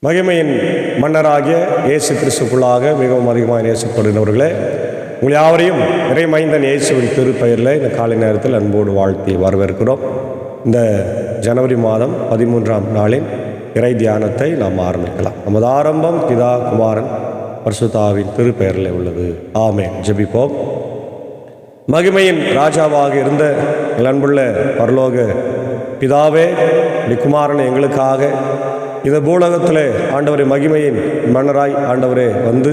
மகிமையின் மன்னராகிய இயேசு கிறிஸ்துக்குள்ளாக மிகவும் அதிகமாக நேசிக்கப்படுகிறவர்களே, உங்கள் யாவரையும் இறைமைந்தன் இயேசுவின் திருப்பெயரில் இந்த காலை நேரத்தில் அன்போடு வாழ்த்தி வரவேற்கிறோம். இந்த ஜனவரி மாதம் 13ஆம் நாளின் இறை தியானத்தை நாம் ஆரம்பிக்கலாம். நமது ஆரம்பம் பிதா குமாரன் பரிசுத்தாவின் திருப்பெயரில் உள்ளது. ஆமென். ஜெபிப்போம். மகிமையின் ராஜாவாக இருந்த எங்கள் அன்புள்ள பரலோக பிதாவே, குமாரன் எங்களுக்காக இந்த பூலகத்திலே ஆண்டவரே மகிமையின் மன்னராய் ஆண்டவரே வந்து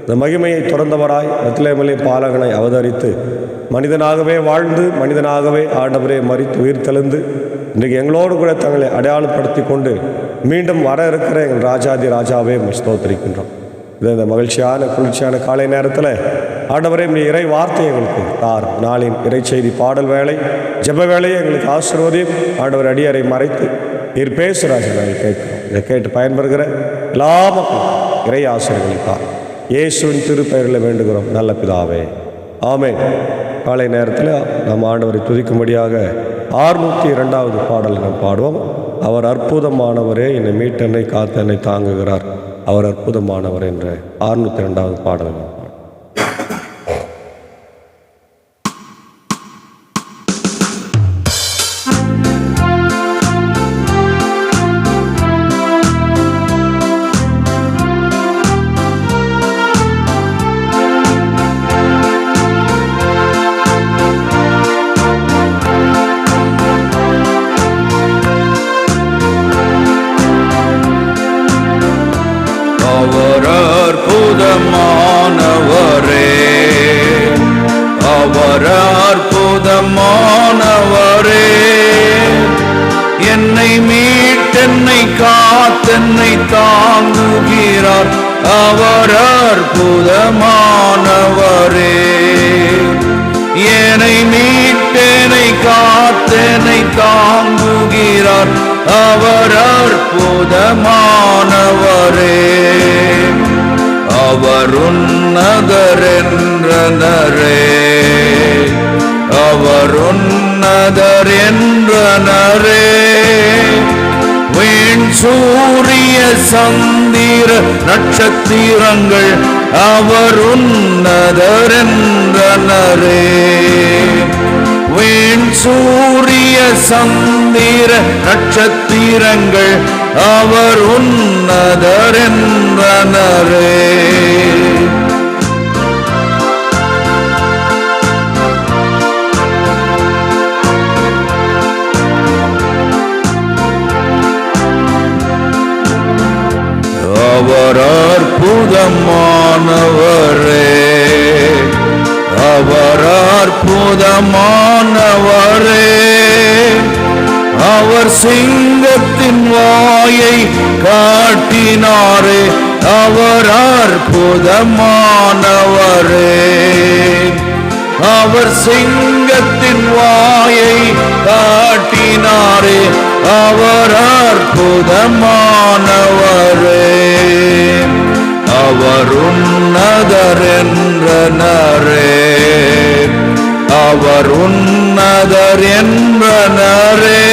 இந்த மகிமையை துறந்தவராய் பெத்லகேமிலே பாலகனை அவதரித்து மனிதனாகவே வாழ்ந்து மனிதனாகவே ஆண்டவரே மரித்து உயிர் தெழுந்து இன்றைக்கு எங்களோடு கூட தங்களை அடையாளப்படுத்தி கொண்டு மீண்டும் வர இருக்கிற எங்கள் ராஜாதி ராஜாவே ஸ்தோத்திரிக்கின்றோம். இந்த மகிழ்ச்சியான குளிர்ச்சியான காலை நேரத்தில் ஆண்டவரே நீ இறை வார்த்தை எங்களுக்கு தார். நாளின் இறை செய்தி பாடல் வேலை ஜெப வேலையை எங்களுக்கு ஆசீர்வதியும். ஆண்டவர் அடியரை மறைத்து நீர் பேசுகிறார். நாங்கள் கேட்கிறோம். இதை கேட்டு பயன்பெறுகிற எல்லா மக்களும் இறை ஆசிரியர்களுக்காக இயேசுவின் திருப்பெயரில் வேண்டுகிறோம் நல்ல பிதாவே, ஆமென். காலை நேரத்தில் நாம் ஆண்டவரை துதிக்கும்படியாக 602வது பாடல் நாம் பாடுவோம். அவர் அற்புதமானவரே, என்னை மீட்டென்னை காத்தென்னை தாங்குகிறார், அவர் அற்புதமானவர் என்ற 602வது பாடல் நாம் பாடுவோம். அவர் அற்புதமானவரே, என்னை மீட்டென்னை காத்தென்னை தாங்குகிறார், அவர் அற்புதமானவரே. என்னை மீட்டென்னை காத்தென்னை தாங்குகிறார், அவர் அற்புதமானவரே. அவர் உன்னதர் என்றனரே, அவர் உன்னதர் என்றனரே. வீண் சூரிய சந்திர நட்சத்திரங்கள் அவர் உன்னதர் என்றனரே. வீண் சூரிய சந்திர நட்சத்திரங்கள் அவர் உன்னதர் என்றனரே. அவர் அற்புதமானவரே, அவர் அற்புதமானவரே. அவர் சிங்கத்தின் வாயை காட்டினாரே, அவர் அற்புதமானவரே. அவர் சிங்கத்தின் வாயை காட்டினாரே, அவர் அற்புதமானவரே. அவர் உன்னதர் என்றனரே, அவர் உன்னதர் என்றனரே.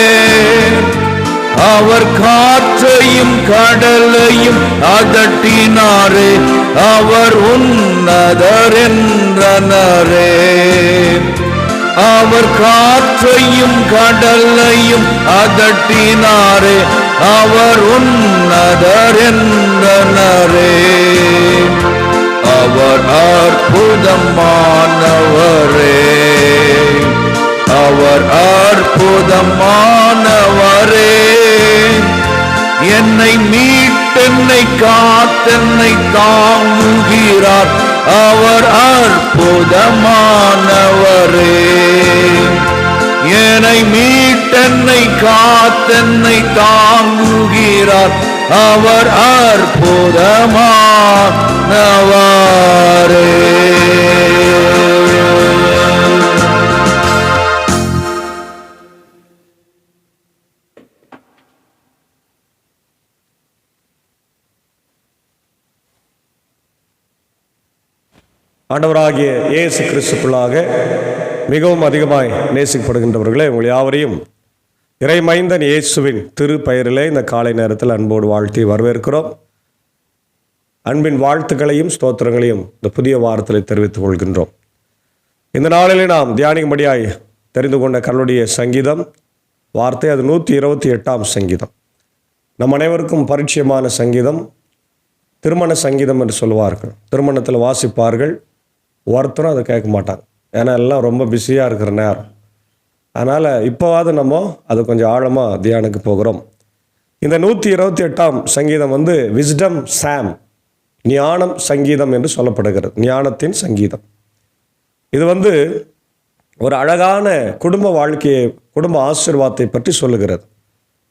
அவர் காற்றையும் கடலையும் அதட்டினாரே, அவர் உன்னதர் என்றனரே. அவர் காற்றையும் கடலையும் அதட்டினாரே, அவர் உன்னதர் என்றனரே. அவர் அற்புதமானவரே, அவர் அற்புதமானவரே. என்னை மீட்டென்னை காத்தென்னை தாங்குகிறார், அவர் அற்புதமானவரே. என்னை மீட்டென்னை காத்தென்னை தாங்குகிறார், அவர் அற்புதமானவரே. ஆண்டவராகிய இயேசு கிறிஸ்துக்குள்ளாக மிகவும் அதிகமாய் நேசிக்கப்படுகின்றவர்களே, உங்கள் யாவரையும் இறைமைந்தன் இயேசுவின் திரு பெயரிலே இந்த காலை நேரத்தில் அன்போடு வாழ்த்தி வரவேற்கிறோம். அன்பின் வாழ்த்துக்களையும் ஸ்தோத்திரங்களையும் இந்த புதிய வாரத்தில் தெரிவித்துக் கொள்கின்றோம். இந்த நாளிலே நாம் தியானிக்கும்படியாய் தெரிந்து கொண்ட கர்த்தருடைய சங்கீதம் வார்த்தை அது 128ஆம் சங்கீதம். நம் அனைவருக்கும் பரிச்சயமான சங்கீதம். திருமண சங்கீதம் என்று சொல்லுவார்கள். திருமணத்தில் வாசிப்பார்கள், ஒருத்தரும் அதை கேட்க மாட்டாங்க. ஏன்னா எல்லாம் ரொம்ப பிஸியாக இருக்கிற நேரம். அதனால் இப்போவாது நம்ம அது கொஞ்சம் ஆழமாக தியானுக்கு போகிறோம். இந்த 128ஆம் சங்கீதம் விஸ்டம் சாம், ஞானம் சங்கீதம் என்று சொல்லப்படுகிறது. ஞானத்தின் சங்கீதம். இது ஒரு அழகான குடும்ப வாழ்க்கையை, குடும்ப ஆசீர்வாதத்தை பற்றி சொல்லுகிறது.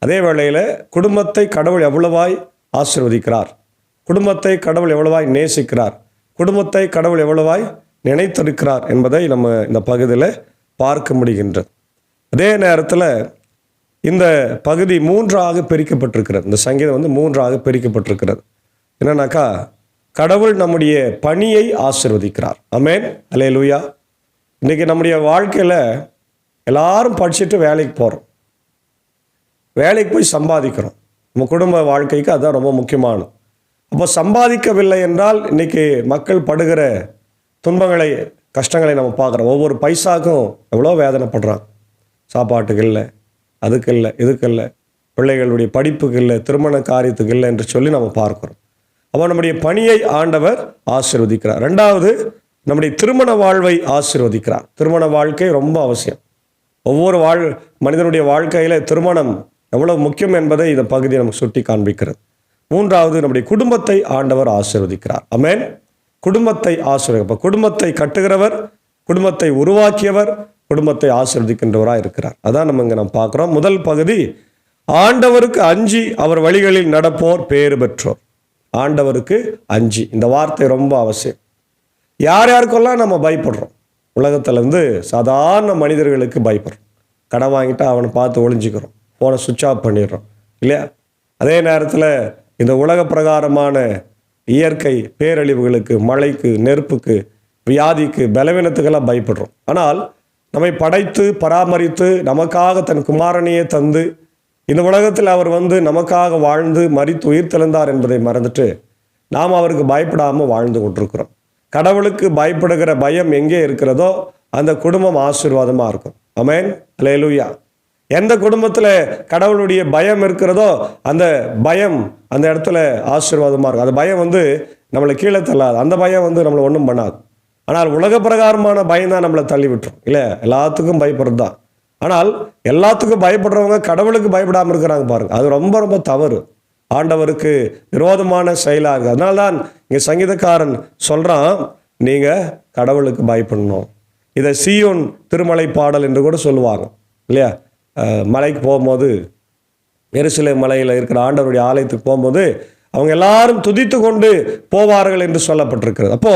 அதே வேளையில் குடும்பத்தை கடவுள் எவ்வளவாய் ஆசீர்வதிக்கிறார், குடும்பத்தை கடவுள் எவ்வளவாய் நேசிக்கிறார், குடும்பத்தை கடவுள் எவ்வளவாய் நினைத்திருக்கிறார் என்பதை நம்ம இந்த பகுதியில் பார்க்க முடிகின்றது. அதே நேரத்தில் இந்த பகுதி 3ஆக பிரிக்கப்பட்டிருக்கிறது. இந்த சங்கீதம் 3ஆக பிரிக்கப்பட்டிருக்கிறது. என்னன்னாக்கா, கடவுள் நம்முடைய பணியை ஆசீர்வதிக்கிறார். ஆமென், அல்லேலூயா. இன்றைக்கி நம்முடைய வாழ்க்கையில் எல்லாரும் படிச்சுட்டு வேலைக்கு போகிறோம், வேலைக்கு போய் சம்பாதிக்கிறோம். நம்ம குடும்ப வாழ்க்கைக்கு அதுதான் ரொம்ப முக்கியமானது. அப்போ சம்பாதிக்கவில்லை என்றால் இன்றைக்கி மக்கள் படுகிற துன்பங்களை, கஷ்டங்களை நம்ம பார்க்குறோம். ஒவ்வொரு பைசாக்கும் எவ்வளோ வேதனைப்படுறாங்க. சாப்பாட்டுக்கு இல்லை, அதுக்கு இல்லை, இதுக்கு இல்லை, பிள்ளைகளுடைய படிப்புக்கு இல்லை, திருமண காரியத்துக்கு இல்லை என்று சொல்லி நம்ம பார்க்குறோம். அப்போ நம்முடைய பணியை ஆண்டவர் ஆசீர்வதிக்கிறார். ரெண்டாவது, நம்முடைய திருமண வாழ்வை ஆசீர்வதிக்கிறார். திருமண வாழ்க்கை ரொம்ப அவசியம். ஒவ்வொரு மனிதனுடைய வாழ்க்கையில் திருமணம் எவ்வளவு முக்கியம் என்பதை இந்த பகுதி நமக்கு சுட்டி காண்பிக்கிறது. மூன்றாவது, நம்முடைய குடும்பத்தை ஆண்டவர் ஆசீர்வதிக்கிறார். ஆமென். குடும்பத்தை ஆசீர்வதிப்பார். குடும்பத்தை கட்டுகிறவர், குடும்பத்தை உருவாக்கியவர், குடும்பத்தை ஆசீர்வதிக்கின்றவராக இருக்கிறார். அதான் நம்ம பார்க்குறோம். முதல் பகுதி, ஆண்டவருக்கு அஞ்சி அவர் வழிகளில் நடப்போர் பேறு பெற்றோர். ஆண்டவருக்கு அஞ்சி, இந்த வார்த்தை ரொம்ப அவசியம். யார் யாருக்கெல்லாம் நம்ம பயப்படுறோம்? உலகத்திலேருந்து சாதாரண மனிதர்களுக்கு பயப்படுறோம். கடன் வாங்கிட்டா அவனை பார்த்து ஒளிஞ்சிக்கிறோம், ஃபோனை சுவிட்ச் ஆஃப் பண்ணிடுறோம், இல்லையா? அதே நேரத்தில் இந்த உலக பிரகாரமான இயற்கை பேரழிவுகளுக்கு, மழைக்கு, நெருப்புக்கு, வியாதிக்கு, பலவீனத்துக்கெல்லாம் பயப்படுறோம். ஆனால் நம்மை படைத்து பராமரித்து நமக்காக தன் குமாரனையே தந்து இந்த உலகத்தில் அவர் நமக்காக வாழ்ந்து மரித்து உயிர் தெழுந்தார் என்பதை மறந்துட்டு நாம் அவருக்கு பயப்படாமல் வாழ்ந்து கொண்டிருக்கிறோம். கடவுளுக்கு பயப்படுகிற பயம் எங்கே இருக்கிறதோ அந்த குடும்பம் ஆசீர்வாதமாக இருக்கும். ஆமென், அல்லேலூயா. எந்த குடும்பத்தில் கடவுளுடைய பயம் இருக்கிறதோ அந்த பயம் அந்த இடத்துல ஆசீர்வாதமாக இருக்கும். அந்த பயம் நம்மளை கீழே தள்ளாது. அந்த பயம் நம்மளை ஒன்றும் பண்ணாது. ஆனால் உலக பிரகாரமான பயம் தான் நம்மளை தள்ளி விட்டுரும், இல்லை? எல்லாத்துக்கும் பயப்படுறது தான். ஆனால் எல்லாத்துக்கும் பயப்படுறவங்க கடவுளுக்கு பயப்படாமல் இருக்கிறாங்க பாருங்க. அது ரொம்ப ரொம்ப தவறு, ஆண்டவருக்கு விரோதமான செயலாக இருக்குது. அதனால்தான் இங்கே சங்கீதக்காரன் சொல்கிறான், நீங்கள் கடவுளுக்கு பயப்படணும். இதை சீயோன் திருமலை பாடல் என்று கூட சொல்லுவாங்க, இல்லையா? மலைக்கு போகும்போது, எருசலேம் மலையில் இருக்கிற ஆண்டவருடைய ஆலயத்துக்கு போகும்போது அவங்க எல்லாரும் துதித்து கொண்டு போவார்கள் என்று சொல்லப்பட்டிருக்கிறது. அப்போ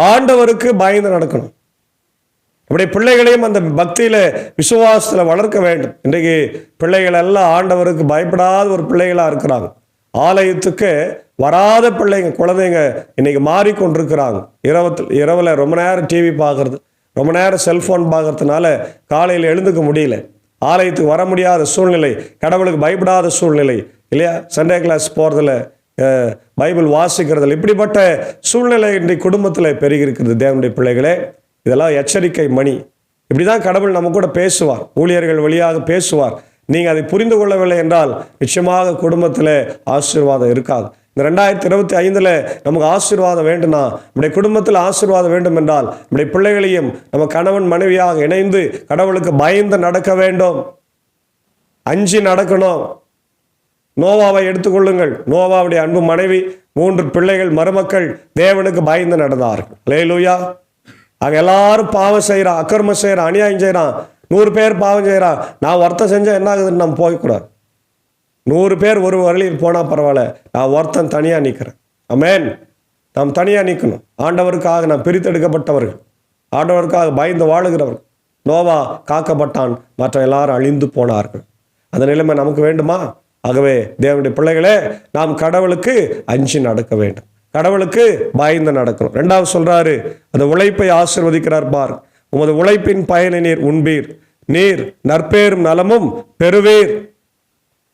ஆண்டவருக்கு பயந்து நடக்கணும். நம்முடைய பிள்ளைகளையும் அந்த பக்தியில, விசுவாசத்தில் வளர்க்க வேண்டும். இன்றைக்கு பிள்ளைகள் எல்லாம் ஆண்டவருக்கு பயப்படாத ஒரு பிள்ளைகளா இருக்கிறாங்க. ஆலயத்துக்கு வராத பிள்ளைங்க, குழந்தைங்க இன்னைக்கு மாறிக்கொண்டிருக்கிறாங்க. இரவில் ரொம்ப நேரம் டிவி பார்க்கறது, ரொம்ப நேரம் செல்போன் பார்க்கறதுனால காலையில் எழுந்துக்க முடியல, ஆலயத்துக்கு வர முடியாத சூழ்நிலை, கடவுளுக்கு பயப்படாத சூழ்நிலை, இல்லையா? சண்டே கிளாஸ் போகிறதில்ல, பைபிள் வாசிக்கிறதில்ல, இப்படிப்பட்ட சூழ்நிலை இன்றைக்கு குடும்பத்தில் பெருகி இருக்கிறது. தேவனுடைய பிள்ளைகளே, இதெல்லாம் எச்சரிக்கை மணி. இப்படி தான் கடவுள் நம்ம கூட பேசுவார், ஊழியர்கள் வழியாக பேசுவார். நீங்கள் அதை புரிந்து கொள்ளவில்லை என்றால் நிச்சயமாக குடும்பத்தில் ஆசீர்வாதம் இருக்காது. இந்த 2025 நமக்கு ஆசீர்வாதம் வேண்டும்னா, நம்முடைய குடும்பத்தில் ஆசீர்வாதம் வேண்டும் என்றால் நம்முடைய பிள்ளைகளையும் நம்ம கணவன் மனைவியாக இணைந்து கடவுளுக்கு பயந்து நடக்க வேண்டும், அஞ்சி நடக்கணும். நோவாவை எடுத்துக்கொள்ளுங்கள். நோவாவுடைய அன்பு மனைவி, 3 பிள்ளைகள், மருமக்கள் தேவனுக்கு பயந்து நடந்தார்கள். அல்லேலூயா. அங்கே எல்லாரும் பாவம் செய்கிறான், அக்கிரமம் செய்கிறான், அநியாயம் செய்கிறான். 100 பேர் பாவம் செய்கிறான். நான் ஒருத்தன் செஞ்சால் என்ன ஆகுதுன்னு நம்ம போகக்கூடாது. 100 பேர் ஒரு வழியில் போனால் பரவாயில்ல, நான் ஒருத்தன் தனியாக நிற்கிறேன். ஆமென். நாம் தனியாக நிற்கணும். ஆண்டவருக்காக நாம் பிரித்தெடுக்கப்பட்டவர்கள், ஆண்டவருக்காக பயந்து வாழுகிறவர்கள். நோவா காக்கப்பட்டான், மற்ற எல்லாரும் அழிந்து போனார்கள். அந்த நிலைமை நமக்கு வேண்டுமா? ஆகவே தேவனுடைய பிள்ளைகளே, நாம் கடவுளுக்கு அஞ்சி நடக்க வேண்டும், கடவுளுக்கு பயந்து நடக்கணும். 2வது சொல்றாரு, அந்த உழைப்பை ஆசீர்வதிக்கிறார் பார். உமது உழைப்பின் பயனை நீர் உண்பீர், நீர் நற்பேரும் நலமும் பெறுவீர்.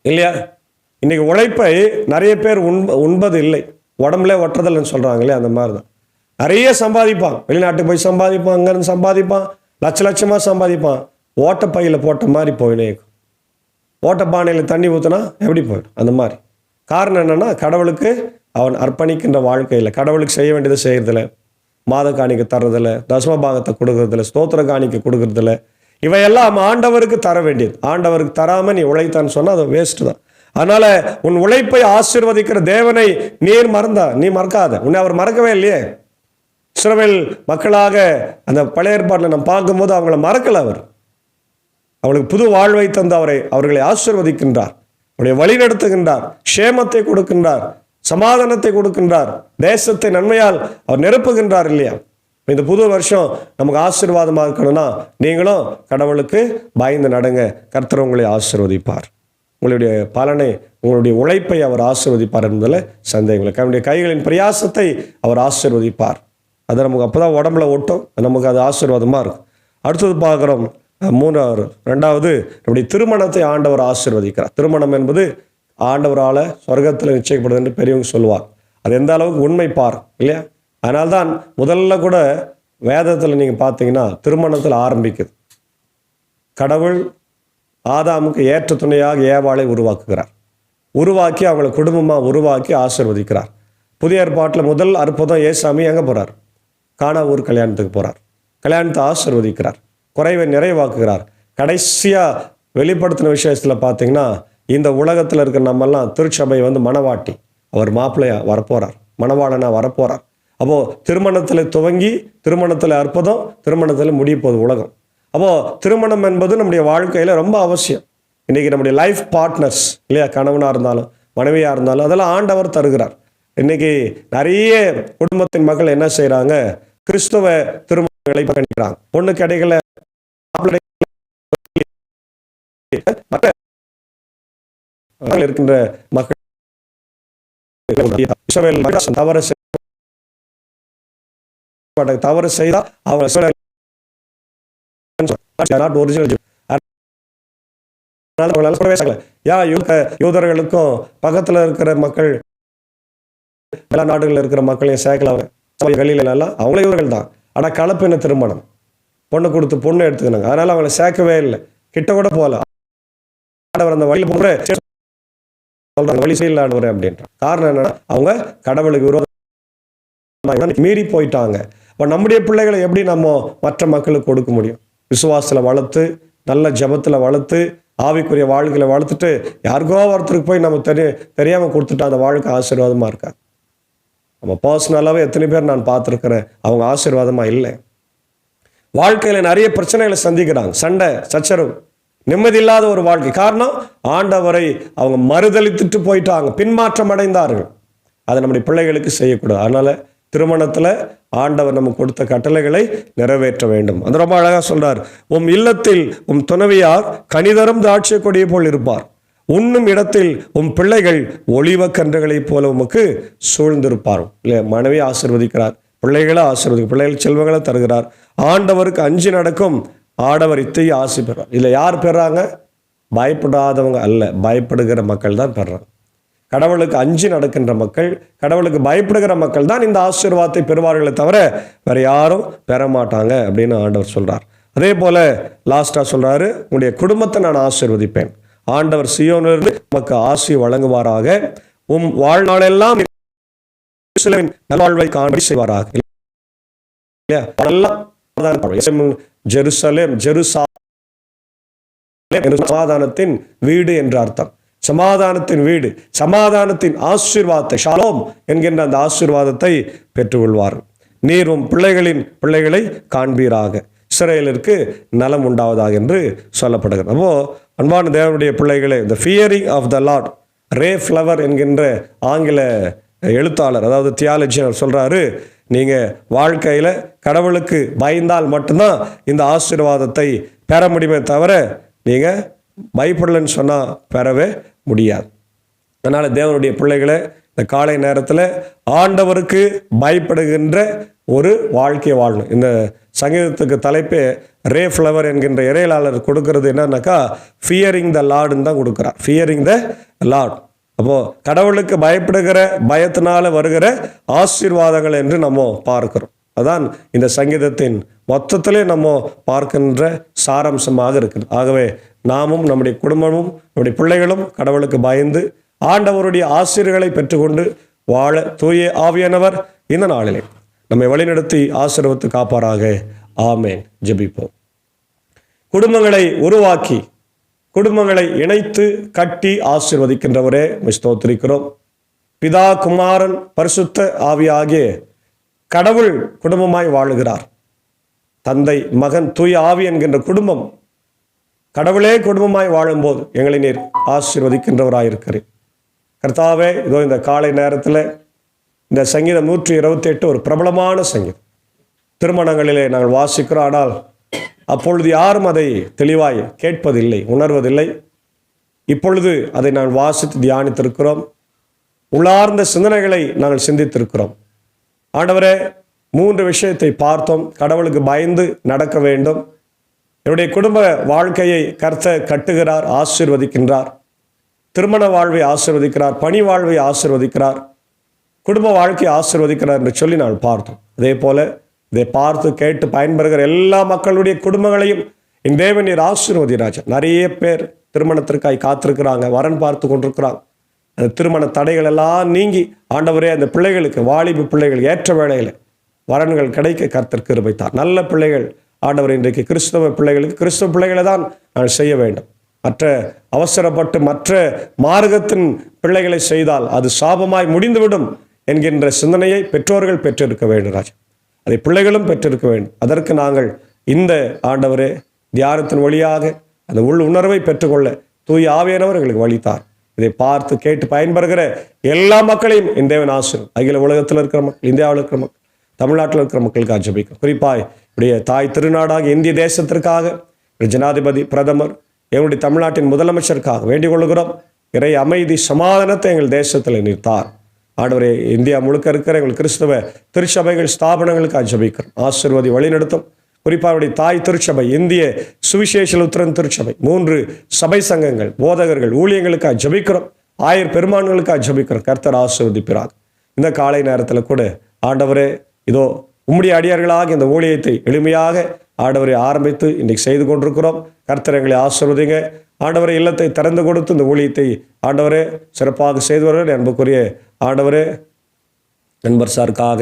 இல்லையா? இன்னைக்கு உழைப்பை நிறைய பேர் உண்பது இல்லை, உடம்புல ஒட்டுறதில்லைன்னு சொல்றாங்க இல்லையா? அந்த மாதிரி தான் நிறைய சம்பாதிப்பான், வெளிநாட்டுக்கு போய் சம்பாதிப்பான், அங்கேருந்து சம்பாதிப்பான், லட்சமா சம்பாதிப்பான், ஓட்டப்பையில் போட்ட மாதிரி போயினே இருக்கும். ஓட்டப்பானையில் தண்ணி ஊற்றினா எப்படி போயிடும்? அந்த மாதிரி. காரணம் என்னன்னா, கடவுளுக்கு அவன் அர்ப்பணிக்கின்ற வாழ்க்கையில் கடவுளுக்கு செய்ய வேண்டியதை செய்யறதில்ல, மாத காணிக்கை தர்றதில்ல, தசம பாகத்தை கொடுக்கறதில்ல, ஸ்தோத்திர காணிக்கை கொடுக்கறதில்ல. இவையெல்லாம் ஆண்டவருக்கு தர வேண்டியது. ஆண்டவருக்கு தராம நீ உழைத்தான்னு சொன்னா அது வேஸ்ட் தான். அதனால உன் உழைப்பை ஆசீர்வதிக்கிற தேவனை நீ மறக்காத. உன்னை அவர் மறக்கவே இல்லையே. இஸ்ரவேல் மக்களாக அந்த பழைய ஏற்பாட்டில் நம்ம பார்க்கும்போது அவங்கள மறக்கல. அவளுக்கு புது வாழ்வை தந்து அவர்களை ஆசீர்வதிக்கின்றார், அவருடைய வழி நடத்துகின்றார், க்ஷேமத்தை கொடுக்கின்றார், சமாதானத்தை கொடுக்கின்றார், தேசத்தை நன்மையால் அவர் நிரப்புகின்றார். இல்லையா? இந்த புது வருஷம் நமக்கு ஆசீர்வாதமாக இருக்கணும்னா நீங்களும் கடவுளுக்கு பயந்து நடங்க. கர்த்தர் உங்களை ஆசீர்வதிப்பார். உங்களுடைய பலனை, உங்களுடைய உழைப்பை அவர் ஆசீர்வதிப்பார் என்பதில் சந்தேகங்கள். அவருடைய கைகளின் பிரயாசத்தை அவர் ஆசீர்வதிப்பார். அது நமக்கு அப்போதான் உடம்புல ஒட்டும், நமக்கு அது ஆசீர்வாதமாக இருக்கும். அடுத்தது பார்க்குறோம், ரெண்டாவது நம்முடைய திருமணத்தை ஆண்டவர் ஆசீர்வதிக்கிறார். திருமணம் என்பது ஆண்டவரால் சொர்க்கத்தில் நிச்சயிக்கப்படுது என்று பெரியவங்க சொல்லுவார். அது எந்த அளவுக்கு உண்மை பார் இல்லையா? அதனால்தான் முதல்ல கூட வேதத்தில் நீங்கள் பார்த்தீங்கன்னா திருமணத்தில் ஆரம்பிக்குது. கடவுள் ஆதாமுக்கு ஏற்ற துணையாக ஏவாளை உருவாக்கி அவங்களை குடும்பமாக உருவாக்கி ஆசீர்வதிக்கிறார். புதிய ஏற்பாட்டில் முதல் அற்புதம் ஏசாமி எங்கே போகிறார்? கானா ஊர் கல்யாணத்துக்கு போகிறார். கல்யாணத்தை ஆசீர்வதிக்கிறார், குறைவை நிறைவாக்குகிறார். கடைசியாக வெளிப்படுத்தின விஷயத்தில் பார்த்தீங்கன்னா, இந்த உலகத்தில் இருக்கிற நம்மெல்லாம் திருச்சபை மணவாட்டி, அவர் மாப்பிள்ளையா வரப்போகிறார், மணவாளனா வரப்போகிறார். அப்போது திருமணத்தில் துவங்கி திருமணத்தில் அற்புதம், திருமணத்தில் முடிய போகுது உலகம். அப்போது திருமணம் என்பது நம்முடைய வாழ்க்கையில் ரொம்ப அவசியம். இன்றைக்கி நம்முடைய லைஃப் பார்ட்னர்ஸ் இல்லையா, கணவனாக இருந்தாலும் மனைவியாக இருந்தாலும் அதெல்லாம் ஆண்டவர் தருகிறார். இன்றைக்கி நிறைய குடும்பத்தின் மக்கள் என்ன செய்கிறாங்க? கிறிஸ்துவ திருமணங்களை பண்ணிக்கிறாங்க. பொண்ணு கிடைக்கல இருக்கின்ற மக்கள் தவறு செய்தால் அவங்க யூதர்களுக்கும் பக்கத்தில் இருக்கிற மக்கள், எல்லா நாடுகளில் இருக்கிற மக்களையும் சேர்க்கல. கலிலெல்லாம் அவங்களே இவர்கள் தான். ஆனால் கலப்பின திருமணம், பொண்ணு கொடுத்து பொண்ணு எடுத்துக்கினாங்க. அதனால அவங்களை சேர்க்கவே இல்லை, கிட்ட கூட போகல. ஆண்டவர் அந்த வழியில் போகிற சொல்றாங்க, வழி செய்யலான்னு அப்படின்ற காரணம் என்னன்னா, அவங்க கடவுளுக்கு விரோதம் மீறி போயிட்டாங்க. இப்போ நம்முடைய பிள்ளைகளை எப்படி நம்ம மற்ற மக்களுக்கு கொடுக்க முடியும்? விசுவாசத்தில் வளர்த்து, நல்ல ஜபத்தில் வளர்த்து, ஆவிக்குரிய வாழ்க்கையில வளர்த்துட்டு யாருக்கோ ஒருத்தருக்கு போய் நம்ம தெரியாமல் கொடுத்துட்டா அந்த வாழ்க்கை ஆசீர்வாதமாக இருக்காது. நம்ம பர்சனலாகவே எத்தனை பேர் நான் பார்த்துருக்கிறேன், அவங்க ஆசீர்வாதமாக இல்லை. வாழ்க்கையில் நிறைய பிரச்சனைகளை சந்திக்கிறாங்க, சண்டை சச்சரவு, நிம்மதி இல்லாத ஒரு வாழ்க்கை. காரணம், ஆண்டவரை அவங்க மறுதலித்துட்டு போயிட்டாங்க, பின்மாற்றம் அடைந்தார்கள். அதை நம்முடைய பிள்ளைகளுக்கு செய்யக்கூடாது. அதனால திருமணத்தில் ஆண்டவர் நமக்கு கொடுத்த கட்டளைகளை நிறைவேற்ற வேண்டும். அது ரொம்ப அழகாக சொல்றார், உம் இல்லத்தில் உம் துணைவியார் கனிதரும் திராட்சை கொடியை போல் இருப்பார், உண்ணும் இடத்தில் உம் பிள்ளைகள் ஒளிவ கன்றுகளைப் போல உமக்கு சூழ்ந்திருப்பார். இல்லை, மனைவி ஆசீர்வதிக்கிறார், பிள்ளைகளை ஆசீர்வதிக்கிறார், பிள்ளைகள் செல்வங்களை தருகிறார். ஆண்டவருக்கு அஞ்சு நடக்கும் ஆடவர் இத்தையை ஆசி பெறார். இதில் யார் பெறாங்க? பயப்படாதவங்க அல்ல, பயப்படுகிற மக்கள் தான் பெறாங்க. கடவுளுக்கு அஞ்சு நடக்கின்ற மக்கள், கடவுளுக்கு பயப்படுகிற மக்கள் தான் இந்த ஆசீர்வாதத்தை பெறுவார்களை தவிர வேற யாரும் பெற மாட்டாங்க அப்படின்னு ஆண்டவர் சொல்றார். அதே போல லாஸ்டா சொல்றாரு, உங்களுடைய குடும்பத்தை நான் ஆசீர்வதிப்பேன். ஆண்டவர் சீயோனிலிருந்து நமக்கு ஆசி வழங்குவாராக, உம் வாழ்நாளெல்லாம் நல்வாழ்வை காண்பி செய்வாராக. ஜெருசலேம் சமாதானத்தின் வீடு என்ற அர்த்தம். சமாதானத்தின் வீடு, சமாதானத்தின் ஆசீர்வாதத்தை, ஷாலோம் என்கின்ற அந்த ஆசீர்வாதத்தை பெற்றுக்கொள்வார். நீர் உம் பிள்ளைகளை காண்பீராக, இஸ்ரவேலிற்கு நலம் உண்டாவதாக என்று சொல்லப்படுகிறது. அப்போ அன்பான தேவனுடைய பிள்ளைகளே, the fearing of the Lord, Ray Flower என்கின்ற ஆங்கில எழுத்தாளர், அதாவது தியாலஜியர் சொல்றாரு, நீங்க வாழ்க்கையில கடவுளுக்கு பயந்தால் மட்டும்தான் இந்த ஆசீர்வாதத்தை பெற முடியுமே தவிர நீங்க பயப்படலன்னு சொன்னா பெறவே முடியாது. அதனால தேவனுடைய பிள்ளைகளை, இந்த காலை நேரத்தில் ஆண்டவருக்கு பயப்படுகின்ற ஒரு வாழ்க்கையை வாழணும். இந்த சங்கீதத்துக்கு தலைப்பே ரே ஃப்ளவர் என்கின்ற இறையலாளர் கொடுக்கறது என்னன்னாக்கா ஃபியரிங் த லார்டுன்னு தான் கொடுக்குறார். ஃபியரிங் த லார்ட். அப்போது கடவுளுக்கு பயப்படுகிற பயத்தினால வருகிற ஆசீர்வாதங்கள் என்று நம்ம பார்க்கிறோம். அதான் இந்த சங்கீதத்தின் மொத்தத்திலே நம்ம பார்க்கின்ற சாராம்சமாக இருக்குது. ஆகவே நாமும் நம்முடைய குடும்பமும் நம்முடைய பிள்ளைகளும் கடவுளுக்கு பயந்து ஆண்டவருடைய ஆசீர்வாதங்களை பெற்றுக்கொண்டு வாழ தூய ஆவியானவர் இந்த நாளிலே நம்மை வழிநடத்தி ஆசீர்வதித்து காப்பாராக. ஆமேன். ஜெபிப்போம். குடும்பங்களை உருவாக்கி குடும்பங்களை இணைத்து கட்டி ஆசீர்வதிக்கின்றவரே ஸ்தோத்திரிக்கிறோம். பிதா குமாரன் பரிசுத்த ஆவியாகிய கடவுள் குடும்பமாய் வாழுகிறார். தந்தை மகன் தூய ஆவி என்கின்ற குடும்பம் கடவுளே குடும்பமாய் வாழும்போது எங்களை நீர் ஆசீர்வதிக்கின்றவராயிருக்கிறேன். கர்த்தாவே, இதோ இந்த காலை நேரத்தில் இந்த சங்கீதம் 128 ஒரு பிரபலமான சங்கீதம். திருமணங்களிலே நாங்கள் வாசிக்கிறோம். ஆனால் அப்பொழுது யாரும் அதை தெளிவாய் கேட்பதில்லை, உணர்வதில்லை. இப்பொழுது அதை நாங்கள் வாசித்து தியானித்திருக்கிறோம். உள்ளார்ந்த சிந்தனைகளை நாங்கள் சிந்தித்திருக்கிறோம். ஆண்டவரே, 3 விஷயத்தை பார்த்தோம். கடவுளுக்கு பயந்து நடக்க வேண்டும். என்னுடைய குடும்ப வாழ்க்கையை கர்த்தர் கட்டுகிறார், ஆசீர்வதிக்கின்றார். திருமண வாழ்வை ஆசீர்வதிக்கிறார், பணி வாழ்வை ஆசீர்வதிக்கிறார், குடும்ப வாழ்க்கையை ஆசீர்வதிக்கிறார் என்று சொல்லி நான் பார்த்தோம். அதே போல இதை பார்த்து கேட்டு பயன்பெறுகிற எல்லா மக்களுடைய குடும்பங்களையும் இந்த தேவன் நீர் ஆசீர்வதி ராஜா. நிறைய பேர் திருமணத்திற்காய் காத்திருக்கிறாங்க, வரன் பார்த்து கொண்டிருக்கிறாங்க. அந்த திருமண தடைகள் எல்லாம் நீங்கி ஆண்டவரே அந்த பிள்ளைகளுக்கு, வாலிப பிள்ளைகள் ஏற்ற வேளையில் வரன்கள் கிடைக்க கர்த்தர் கிருபைத்தார். நல்ல பிள்ளைகள் ஆண்டவர் இன்றைக்கு கிறிஸ்தவ பிள்ளைகளுக்கு கிறிஸ்தவ பிள்ளைகளை தான் நாங்கள் செய்ய வேண்டும். மற்ற அவசரப்பட்டு மற்ற மார்க்கத்தின் பிள்ளைகளை செய்தால் அது சாபமாய் முடிந்துவிடும் என்கின்ற சிந்தனையை பெற்றோர்கள் பெற்றிருக்க வேண்டும் ராஜா. அதை பிள்ளைகளும் பெற்றிருக்க வேண்டும். அதற்கு நாங்கள் இந்த ஆண்டவரே தியானத்தின் வழியாக அந்த உள் உணர்வை பெற்றுக்கொள்ள தூய ஆவியானவர் எங்களுக்கு வழித்தார். இதை பார்த்து கேட்டு பயன்பெறுகிற எல்லா மக்களையும் இந்த தேவன் ஆசீர்வதிப்பார். அகில உலகத்தில் இருக்கிற மக்கள், இந்தியாவில் இருக்கிற மக்கள், தமிழ்நாட்டில் இருக்கிற மக்களுக்காக ஜெபிக்கிறோம். குறிப்பாய் இப்படியே தாய் திருநாடாக இந்திய தேசத்திற்காக ஜனாதிபதி, பிரதமர், எங்களுடைய தமிழ்நாட்டின் முதலமைச்சருக்காக வேண்டிக் கொள்கிறோம். இறை அமைதி சமாதானத்தை எங்கள் தேசத்தில் நிறுத்தார். ஆண்டவரே, இந்தியா முழுக்க இருக்கிற எங்கள் கிறிஸ்தவ திருச்சபைகள் ஸ்தாபனங்களுக்காக ஜெபிக்கிறோம். ஆசீர்வதி வழிநடத்தும். குறிப்பாக தாய் திருச்சபை, இந்திய சுவிசேஷ லுத்தரன் திருச்சபை, 3 சபை சங்கங்கள், போதகர்கள், ஊழியங்களுக்காக ஜெபிக்கிறோம். ஆயர் பெருமான்களுக்காக ஜெபிக்கிறோம். கர்த்தர் ஆசீர்வதிப்பார். இந்த காலை நேரத்தில் கூட ஆண்டவரே, இதோ உம்முடைய அடியார்களாக இந்த ஊழியத்தை எளிமையாக ஆண்டவரை ஆரம்பித்து இன்றைக்கு செய்து கொண்டிருக்கிறோம். கர்த்தர் எங்களை ஆசீர்வதிங்க. ஆண்டவரை இல்லத்தை திறந்து கொடுத்து இந்த ஊழியத்தை ஆண்டவரே சிறப்பாக செய்து வருகிற அன்புக்குரிய ஆண்டவரே நண்பர் சாருக்காக,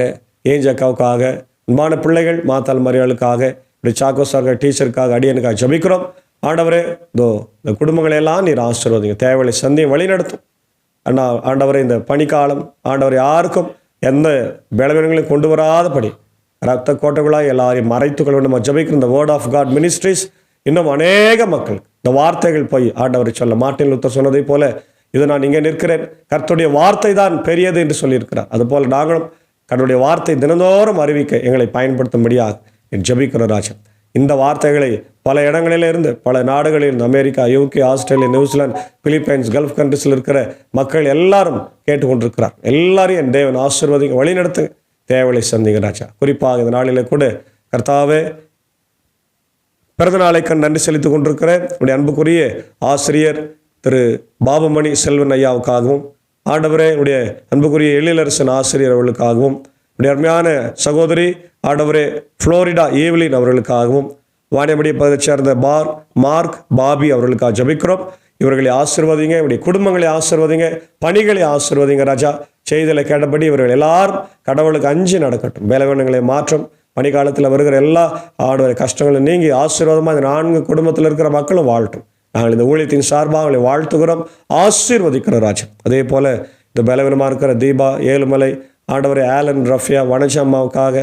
ஏஞ்சக்காவுக்காக, அன்பான பிள்ளைகள் மாத்தாள் மரியாளுக்காக, இப்படி சாக்கோ சார்கள் டீச்சருக்காக, அடியனுக்காக ஜெபிக்கிறோம். ஆண்டவரே, இதோ இந்த குடும்பங்களையெல்லாம் நீர் ஆசீர்வதிங்க. தேவையை சந்தியை வழிநடத்தும். ஆண்டவரை இந்த பனிக்காலம் ஆண்டவரை யாருக்கும் எந்த பலவீனங்களையும் கொண்டு வராதபடி ரத்த கோட்டைகளாக எல்லாரையும் மறைத்துக்கொள்ள நம்ம ஜெபிக்கிற இந்த வேர்ட் ஆஃப் காட் மினிஸ்ட்ரிஸ் இன்னும் அநேக மக்கள் இந்த வார்த்தைகள் போய் ஆண்டவரை சொல்ல மார்ட்டின் லூத்தர் சொன்னதை போல, இது நான் இங்கே நிற்கிறேன், கர்த்தருடைய வார்த்தை தான் பெரியது என்று சொல்லியிருக்கிறார். அதுபோல் நாங்களும் கர்த்தருடைய வார்த்தை தினந்தோறும் அறிவிக்க எங்களை பயன்படுத்தும்படியாக ஜெபிக்கிறோம் ராஜா. இந்த வார்த்தைகளை பல இடங்களிலிருந்து, பல நாடுகளில், America, UK, Australia, New Zealand, Philippines, Gulf கண்ட்ரிஸில் இருக்கிற மக்கள் எல்லாரும் கேட்டுக்கொண்டிருக்கிறார். எல்லாரையும் என் தேவன் ஆசீர்வதிங்க, வழிநடத்து, தேவையை சந்திங்க ராஜா. குறிப்பாக இந்த நாளிலே கூட கர்த்தாவே பிறந்த நாளை கண் நன்றி செலுத்திக் கொண்டிருக்கிறேன். உடைய அன்புக்குரிய ஆசிரியர் திரு பாபுமணி செல்வன் ஐயாவுக்காகவும், ஆண்டவரே உடைய அன்புக்குரிய எழிலரசன் ஆசிரியர் அவர்களுக்காகவும், உடைய அருமையான சகோதரி ஆண்டவரே புளோரிடா ஏவலின் அவர்களுக்காகவும், வாணியபடி பகுதியை சேர்ந்த மார்க் பாபி அவர்களுக்காக ஜெபிக்கிறோம். இவர்களை ஆசீர்வதிங்க, இவருடைய குடும்பங்களை ஆசீர்வதிங்க, பணிகளை ஆசீர்வதிங்க ராஜா. செய்தலை கேட்டபடி இவர்கள் எல்லாரும் கடவுளுக்கு அஞ்சு நடக்கட்டும். பலவீனங்களை மாற்றம், பணிக்காலத்தில் வருகிற எல்லா ஆண்டவரை கஷ்டங்களும் நீங்கி ஆசீர்வாதமாக இந்த 4 குடும்பத்தில் இருக்கிற மக்களும் வாழட்டும். நாங்கள் இந்த ஊழியத்தின் சார்பாக அவங்களை வாழ்த்துகிறோம், ஆசீர்வதிக்கிறோம் ராஜா. அதே போல இந்த பலவீனமாக இருக்கிற தீபா, ஏழுமலை, ஆண்டவரை ஆலன், ரஃபியா, வனஜம்மாவுக்காக,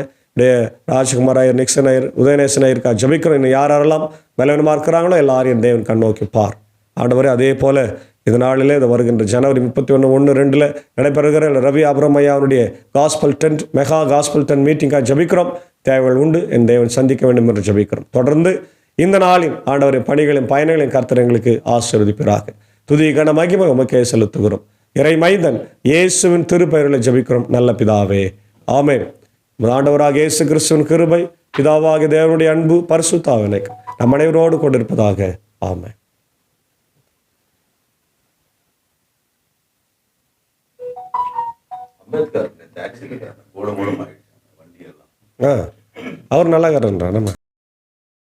ராஜ்குமார் ஐயர், நிக்சன் ஐயர், உதயநேசன் ஐயருக்காக ஜெபிக்கிறோம். இன்னும் யாரெல்லாம் பலவீனமாக இருக்கிறாங்களோ எல்லாரையும் தேவன் கண்ணோக்கி பார் ஆண்டவரே. அதே போல இந்த நாளிலே இது வருகின்ற ஜனவரி 31/1/2 நடைபெறுகிற ரவி அப்ரமையாவுடைய gospel tent, mega gospel tent மீட்டிங்காக ஜெபிக்கிறோம். தேவைகள் உண்டு, என் தேவன் சந்திக்க வேண்டும் என்று ஜெபிக்கிறோம். தொடர்ந்து இந்த நாளின் ஆண்டவரின் பணிகளையும் பயணங்களையும் கர்த்தர் எங்களுக்கு ஆசீர்வதிப்பாராக. துதி கன மகிமை உமக்கே செலுத்துகிறோம். இறைமைந்தன் இயேசுவின் திருப்பெயரில் ஜெபிக்கிறோம் நல்ல பிதாவே, ஆமென். ஆண்டவராக இயேசு கிறிஸ்துவின் கிருபை, பிதாவாகிய தேவனுடைய அன்பு, பரிசுத்த ஆவியானவர் நம் அனைவரோடு கொண்டிருப்பதாக. ஆமென். அவர் நல்லா கரன்றான்.